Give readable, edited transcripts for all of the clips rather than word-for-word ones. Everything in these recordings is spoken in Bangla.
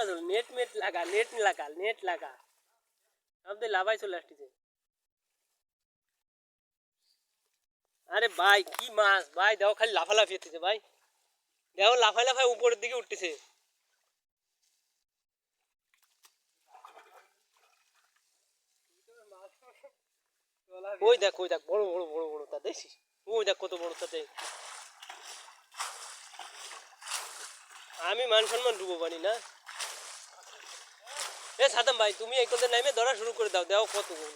কাজল নেট মেট লাগা নেট লাগা সব দিয়ে লাভাই চলে আসতেছে। আরে ভাই কি মাছ ভাই, দেখো খালি লাফালাফি হতেছে ভাই, দেখো লাফাই লাফাই উপরের দিকে উঠতেছে। ওই দেখ বড় বড় বড় বড় তা দেখছিস, ওই দেখ কত বড় তাতে। আমি মান সম্মান ডুবো পানি না। এ সাদাম ভাই তুমি এই কোথায় নামে ধরা শুরু করে দাও, দেখো কত বড়।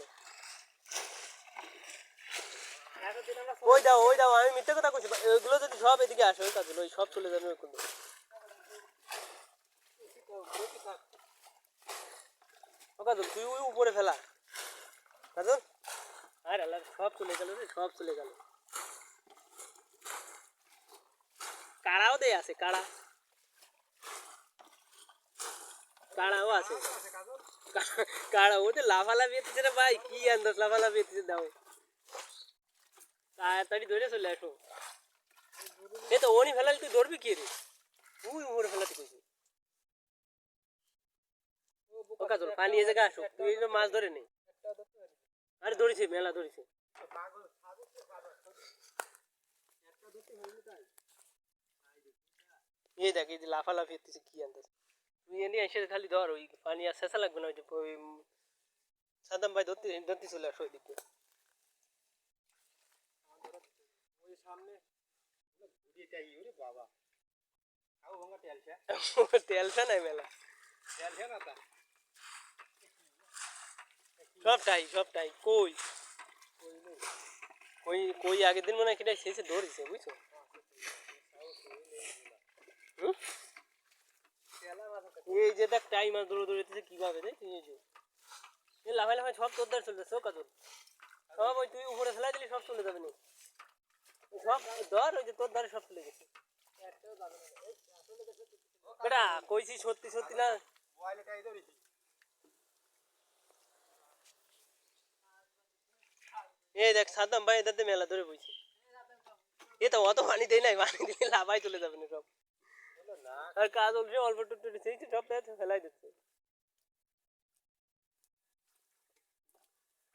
ওই দাও আমি মিথ্যে কথা কইছি, ওইগুলো যদি সব এদিকে আসে ওই কাজগুলো ওই সব চলে যাবে ওই কোন। ও কাজল তুই ওই উপরে ফেলা কাজল। আরে আল্লাহ সব চলে গেল রে, সব চলে গেল। কাড়াও দে আছে, কাড়াও আছে। কাড়া ওতে লাফালাফি হতেছে রে ভাই, কি আন্দাজ লাফালাফি হতেছে, দাও তাড়াতাড়ি ধরে চলে আসো। এ তো ওনি ফেলালে তুই ধরবি কি রে, তুই উপরে ফেলাতে কইছি। ও কাজল পানি এই জায়গা আসো, তুই এই মাছ ধরে নে। আরে ধরেছে মেলা ধরেছে। এই দেখ এই যে লাফালাফি হতেছে, কি আন্দাজ। তুই এনে এসে খালি ধর, ওই পানি আর শেষা লাগবে না, ওই যে ওই সাদাম ভাই ধরতে ধরতে চলে আসো ওই দিকে। তেলসা নাই মেলা, সবটাই কই কই কই আগের দিন মনে হয় কিনা শেষে ধরেছে বুঝছো। এই যে দেখ টাইম আর দৌড়ে দৌড়েছে কিভাবে দেখ, এই লাফাই লাফাই সব তোর দ্বার চলতেছে। ও কাজল সব ওই তুই উপরে ফেলাই দিলি সব চলে যাবে না, সব ধর ওই যে তোর ধারে সব চলে গেছে। বেটা কইছি সত্যি সত্যি না। এই দেখ সাদ্দাম ভাই এটাতে মেলা ধরে বইছে। এ তো অত পানি দেয় নাই, পানি দিলে লাভাই চলে যাবে না সব। আর কাজ অলরেডি অল্প টুকটু দিচ্ছে, সব ফেলাই দিচ্ছে।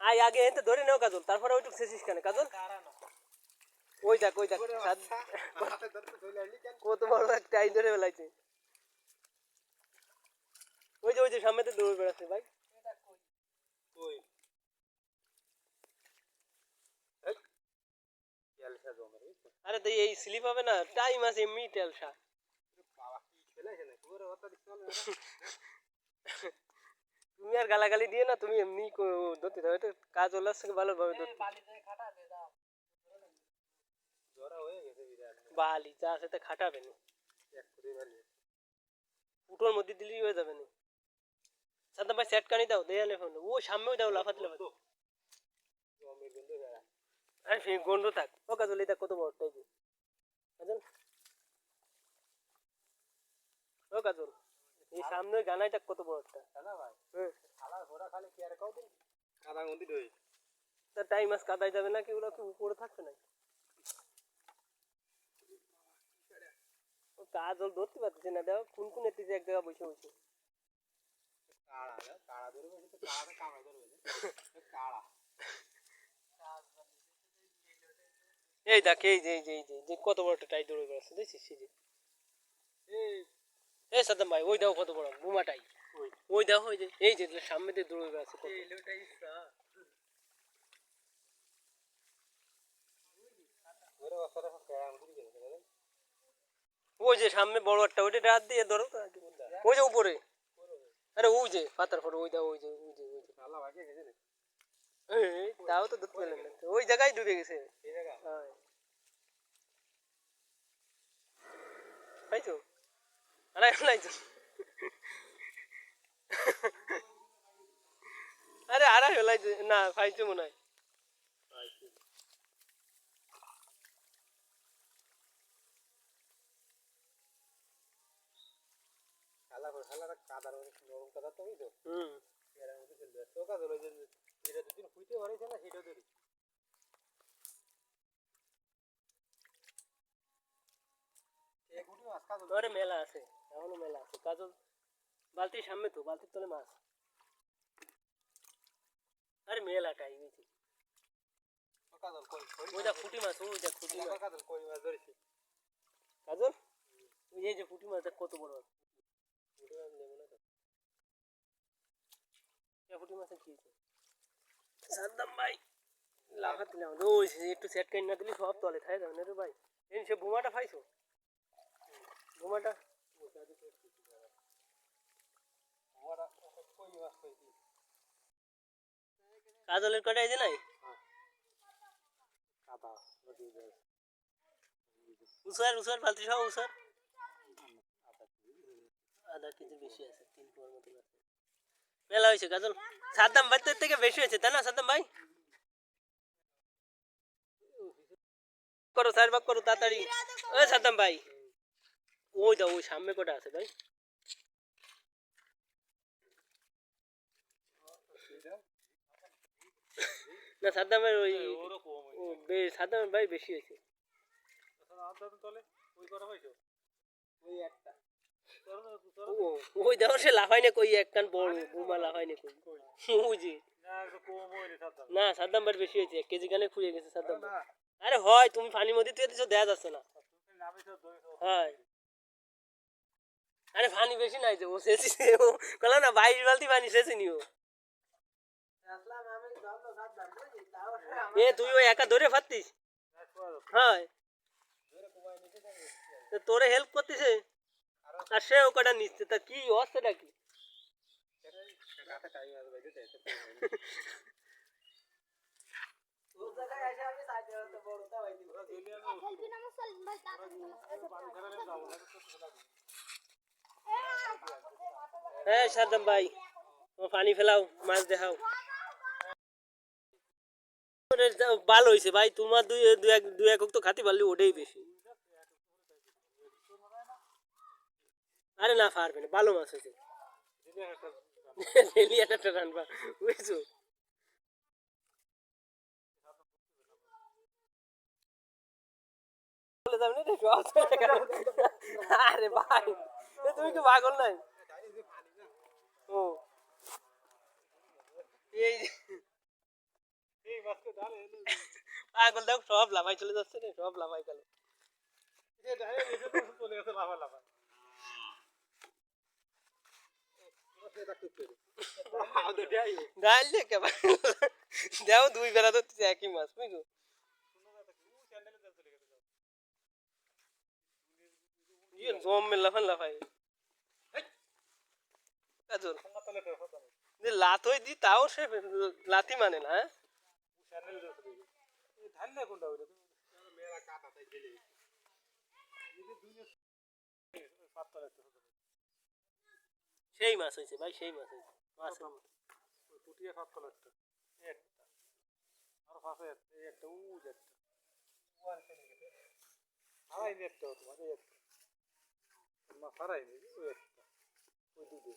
আই আগে এতে ধরে নেও কাজল, তারপরে ওইটুক শেষিস কেন কাজল। ওই দেখ কত বড় একটা আই ধরে ফেলাইছে। ওই যে সামনেতে দৌড়ে বেড়াচ্ছে ভাই। আরে তো এই স্লিপ হবে না, টাইম আছে এমনি তেলসা। তুমি আর গালাগালি দিয়ে না, তুমি এমনি ধরতে দাও, এটা কাজ ওলার থেকে ভালোভাবে ধরতে। বালি যা আছে তা খাটাবে না, উটোর মধ্যে দিলেই হয়ে যাবে না। সাদ্দাম ভাই সেট কানি দাও দেয়ালে ফোন, ও সামনেও দাও লাফাতে লাফাতে। আরে সেই গন্ধ থাক। ও কাজল এটা কত বড়টাই যে কাজল। ও কাজল এই সামনে গানাইটা কত বড়টা তার টাইম আজ কাদাই যাবে না, কি ওরা কি উপরে থাকবে না। ও কাজল ধরতে পারতেছে না, দেখো কোন কোন এতে এক জায়গা বসে বসে। এই দেখ এই যে কত বড় একটা টাই দৌড়ে বেড়াচ্ছে দেখছিস এই যে। এই সাদ্দাম ভাই ওই দেখো কত বড় বুমাটাই, ওই দেখো ওই যে এই যে সামনে দিয়ে দৌড়ে বেড়াচ্ছে। ওই যে সামনে বড় একটা, ওইটা রাত দিয়ে ধরো, ওই যে উপরে। আরে ওই যে পাতার পরে ওই দেখো তাও তো ধরতে পেলেন না, ওই জায়গায় ডুবে গেছে। হ্যাঁ পাইছো, আরে লাইছো। আরে আড়াই লাইছে না, পাইছো মনে হয়। হুম মেলা আছে, এখনো মেলা আছে কাজল। বালতির সামনে তো, বালতির তলে মাছ। আরে মেলা টাইম হয়েছে। ওই দেখ পুঁটি মাছ, ওই দেখ পুঁটি মাছ। কাজল ওই যে পুঁটি মাছ দেখ কত বড়। পুঁটি মাছ নেবো না তো। পুঁটি মাছের কি হয়েছে? সাদ্দাম ভাই লাফা দিলাম, ওই একটু সেট করে না দিলি সব তলে থাকে যাবে না রে ভাই। এই সে বোমাটা পাইছো? বোমাটা কাজলের কটা এই যে নাই উসার উসার বালতি সহ উসার আধা কেজি বেশি আছে, 3 পোয়ার মতো আছে। মেলা হয়েছে কাজল। সাদ্দাম ভাই থেকে বেশি হয়েছে তাই না সাদ্দাম ভাই? করো 4 ভাগ করো তাড়াতাড়ি। ও সাদ্দাম ভাই ওই দাও, ওই সামনে কটা আছে ভাই? না সাদ্দামের ওই সাদ্দামের ভাই বেশি হয়েছে। ওই দেখো সে লাফাই না কই, এক কান বড় বোমা লাফাই না কই। ওই যে না সাদ্দাম ভাই বেশি হয়েছে, 1 কেজি কানে খুঁড়ে গেছে সাদ্দাম ভাই। আরে হয় তুমি পানির মধ্যে তুই দিছো দেখা যাচ্ছে না। হয় আরে পানি বেশি নাই যে ও শেষি ও কলা না 22 বালতি পানি শেষি নিও। এ তুই ওই একা ধরে পারতিস? হ্যাঁ তোরে হেল্প করতেছে আর সেও কটা নিচ্ছে, তা কি অবস্থাটা কি? হ্যাঁ সাদ্দাম ভাই পানি ফেলাও, মাছ দেখাও। ভালো হয়েছে ভাই, তোমার দুই একক তো খাতে পারলি ওটাই বেশি। আরে না পারবে না, ভালো মাছ হয়েছে। একটা রানবা বুঝছো? আরে ভাই তুমি কি পাগল নাই? ও এই পাগল দেখ সব লাফাই চলে যাচ্ছে রে, সব লাফাই গেল। ডাল দেখে দেও 2 বেলা ধরতেছে একই মাছ বুঝছো? জম মে লাফান লাফাই কাজল যে লাত হয়ে দি তাও সে লাতি মানে না। সেই মাছ হয়েছে ভাই, সেই মাছ হয়েছে। মাছ পুটিয়া 7 তলারটা একটা আর পাশে একটা উজ একটা ওয়ান চলে গেছে আড়াই একটা তোমার একটা মা সারাই নেই ওই একটা ওই দুটো